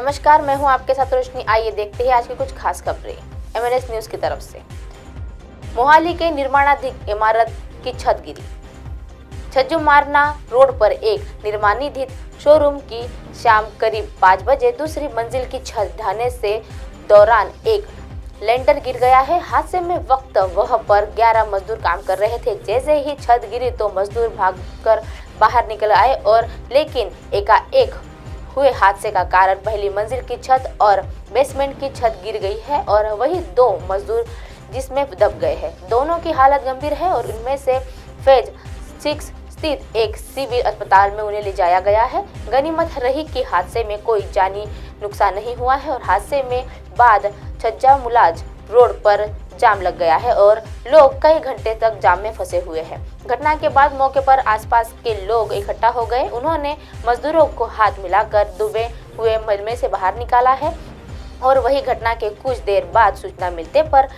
नमस्कार, मैं हूं आपके साथ रोशनी। आइए देखते हैं आज की कुछ खास खबरें MNS न्यूज की तरफ से। मोहाली के निर्माणाधीन इमारत की छत गिरी। छज्जू मारना रोड पर एक निर्माणाधीन शोरूम की शाम करीब 5 बजे दूसरी मंजिल की छत ढहने से दौरान एक लेंटर गिर गया है। हादसे में वक्त वह पर 11 मजदूर काम कर रहे थे। जैसे ही छत गिरी तो मजदूर भागकर बाहर निकल आए और लेकिन एकाएक हुए हादसे का कारण पहली मंजिल की छत और बेसमेंट की छत गिर गई है और वही 2 मजदूर जिसमें दब गए हैं। दोनों की हालत गंभीर है और उनमें से फेज 6 स्थित एक सिविल अस्पताल में उन्हें ले जाया गया है। गनीमत रही कि हादसे में कोई जानी नुकसान नहीं हुआ है और हादसे में बाद छज्जा मुलाज रोड पर जाम लग गया है और लोग कई घंटे तक जाम में फंसे हुए हैं। घटना के बाद मौके पर आसपास के लोग इकट्ठा हो गए। उन्होंने मजदूरों को हाथ मिलाकर डूबे हुए मलबे से बाहर निकाला है और वही घटना के कुछ देर बाद सूचना मिलने पर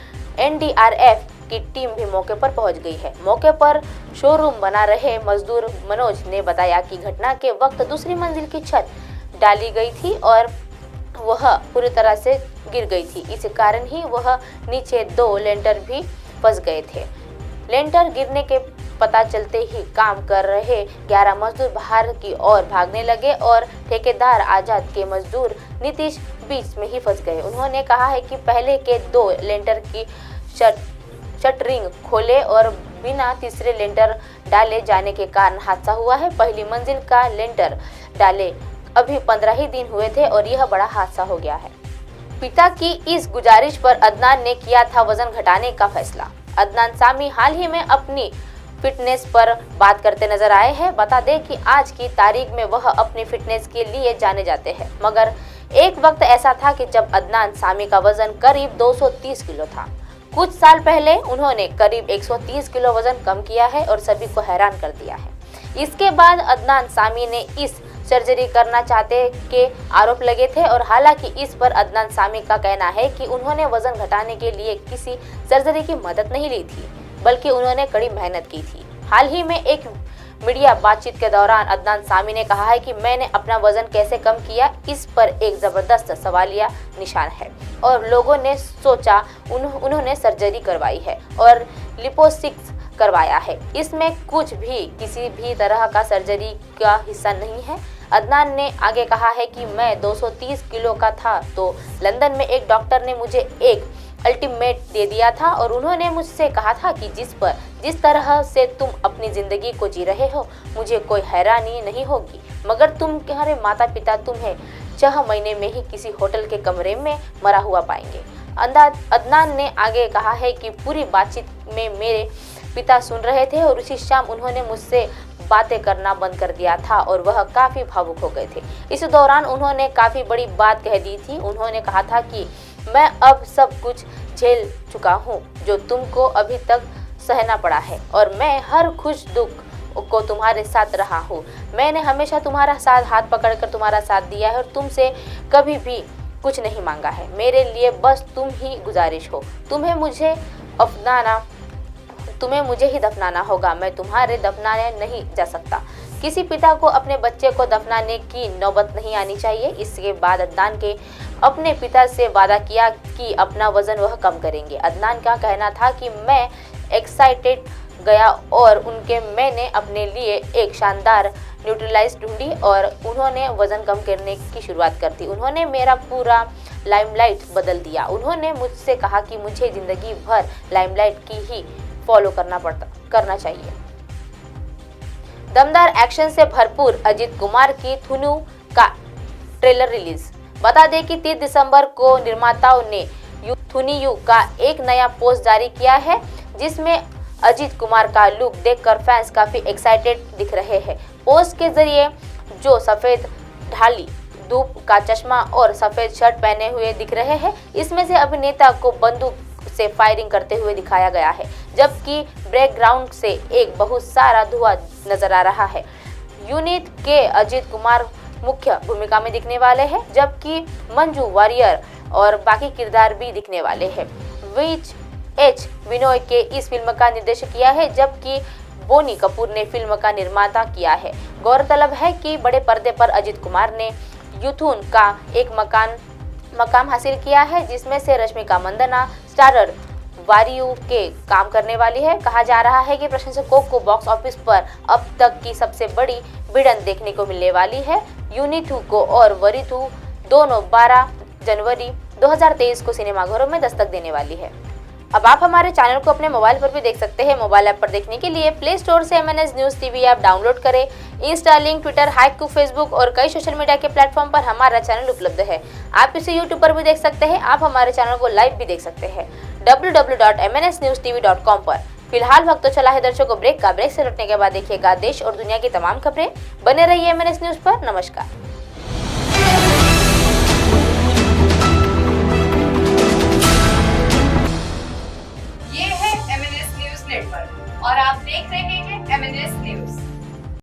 NDRF की टीम भी मौके पर पहुंच गई है। मौके पर शोरूम बना रहे मजदूर मनोज ने बताया कि घटना के वक्त दूसरी मंजिल की छत डाली गई थी और वह पूरी तरह से गिर गई थी। इस कारण ही वह नीचे 2 लेंटर भी फंस गए थे। लेंटर गिरने के पता चलते ही काम कर रहे 11 मजदूर बाहर की ओर भागने लगे और ठेकेदार आजाद के मजदूर नीतीश बीच में ही फंस गए। उन्होंने कहा है कि पहले के 2 लेंटर की शटरिंग खोले और बिना तीसरे लेंटर डाले जाने के कारण हादसा हुआ है। पहली मंजिल का लेंटर डाले अभी 15 ही दिन हुए थे और यह बड़ा हादसा हो गया है। पिता की इस गुजारिश पर अदनान ने किया था वजन घटाने का फैसला। अदनान सामी हाल ही में अपनी फिटनेस पर बात करते नजर आए हैं। बता दें कि आज की तारीख में वह अपनी फिटनेस के लिए जाने जाते हैं, मगर एक वक्त ऐसा था कि जब अदनान सामी का वजन करीब 230 किलो था। कुछ साल पहले उन्होंने करीब 130 किलो वजन कम किया है और सभी को हैरान कर दिया है। इसके बाद अदनान सामी ने इस सर्जरी करना चाहते के आरोप लगे थे और हालांकि इस पर अदनान सामी का कहना है कि उन्होंने वजन घटाने के लिए किसी सर्जरी की मदद नहीं ली थी, बल्कि उन्होंने कड़ी मेहनत की थी। हाल ही में एक मीडिया बातचीत के दौरान अदनान सामी ने कहा है कि मैंने अपना वजन कैसे कम किया, इस पर एक जबरदस्त सवालिया निशान है और लोगों ने सोचा उन्होंने सर्जरी करवाई है और लिपोसिक्स करवाया है। इसमें कुछ भी किसी भी तरह का सर्जरी का हिस्सा नहीं है। अदनान ने आगे कहा है कि मैं 230 किलो का था तो लंदन में एक डॉक्टर ने मुझे एक अल्टीमेट दे दिया था और उन्होंने मुझसे कहा था कि जिस तरह से तुम अपनी जिंदगी को जी रहे हो मुझे कोई हैरानी नहीं होगी, मगर तुम्हारे माता पिता तुम्हें 6 महीने में ही किसी होटल के कमरे में मरा हुआ पाएंगे। अदनान ने आगे कहा है कि पूरी बातचीत में मेरे पिता सुन रहे थे और उसी शाम उन्होंने मुझसे बातें करना बंद कर दिया था और वह काफ़ी भावुक हो गए थे। इस दौरान उन्होंने काफ़ी बड़ी बात कह दी थी। उन्होंने कहा था कि मैं अब सब कुछ झेल चुका हूँ जो तुमको अभी तक सहना पड़ा है और मैं हर खुश दुख को तुम्हारे साथ रहा हूँ। मैंने हमेशा तुम्हारा साथ हाथ पकड़कर तुम्हारा साथ दिया है और तुमसे कभी भी कुछ नहीं मांगा है। मेरे लिए बस तुम ही गुजारिश हो। तुम्हें मुझे ही दफनाना होगा, मैं तुम्हारे दफनाने नहीं जा सकता। किसी पिता को अपने बच्चे को दफनाने की नौबत नहीं आनी चाहिए। इसके बाद अदनान के अपने पिता से वादा किया कि अपना वजन वह कम करेंगे। अदनान का कहना था कि मैं एक्साइटेड गया और मैंने अपने लिए एक शानदार न्यूट्रलाइज ढूंढी और उन्होंने वजन कम करने की शुरुआत कर दी। उन्होंने मेरा पूरा लाइमलाइट बदल दिया। उन्होंने मुझसे कहा कि मुझे जिंदगी भर लाइमलाइट की ही फॉलो करना चाहिए। दमदार एक्शन से भरपूर अजीत कुमार की थुनु का ट्रेलर रिलीज। बता दें कि 30 दिसंबर को निर्माताओं ने थुनियू का एक नया पोस्ट जारी किया है जिसमें अजीत कुमार का लुक देखकर फैंस काफी एक्साइटेड दिख रहे हैं। पोस्ट के जरिए जो सफेद ढाली धूप का चश्मा और सफेद शर्ट पहने हुए दिख रहे हैं, इसमें से अभिनेता को बंदूक से फायरिंग करते हुए दिखाया गया है, जबकि बैकग्राउंड से एक बहुत सारा धुआं नजर आ रहा है। यूनिट के अजीत कुमार मुख्य भूमिका में दिखने वाले हैं, जबकि मंजू वारियर और बाकी किरदार भी दिखने वाले हैं। एच विनोय के इस फिल्म का निर्देशन किया है, जबकि बोनी कपूर ने फिल्म का निर्माता किया है। गौरतलब है कि बड़े पर्दे पर अजीत कुमार ने यूथून का एक मकाम हासिल किया है, जिसमें से रश्मिका मंदाना स्टारर वारियू के काम करने वाली है। कहा जा रहा है कि प्रशंसकों को बॉक्स ऑफिस पर अब तक की सबसे बड़ी भिड़ंत देखने को मिलने वाली है। यूनिथू को और वरिथू दोनों 12 जनवरी 2023 को सिनेमाघरों में दस्तक देने वाली है। अब आप हमारे चैनल को अपने मोबाइल पर भी देख सकते हैं। मोबाइल ऐप पर देखने के लिए प्ले स्टोर से MNS news TV app download करें। Insta, link, Twitter, Haiku, Facebook और कई सोशल मीडिया के प्लेटफॉर्म पर हमारा चैनल उपलब्ध है। आप इसे यूट्यूब पर भी देख सकते हैं। आप हमारे चैनल को लाइव भी देख सकते हैं www.mnsnewstv.com पर। फिलहाल वक्त तो चला है दर्शकों ब्रेक का। ब्रेक से लौटने के बाद देखिएगा देश और दुनिया की तमाम खबरें। बने रहिए MNS न्यूज़ पर। नमस्कार। ये है MNS न्यूज़ नेटवर्क और आप देख रहे हैं MNS न्यूज़।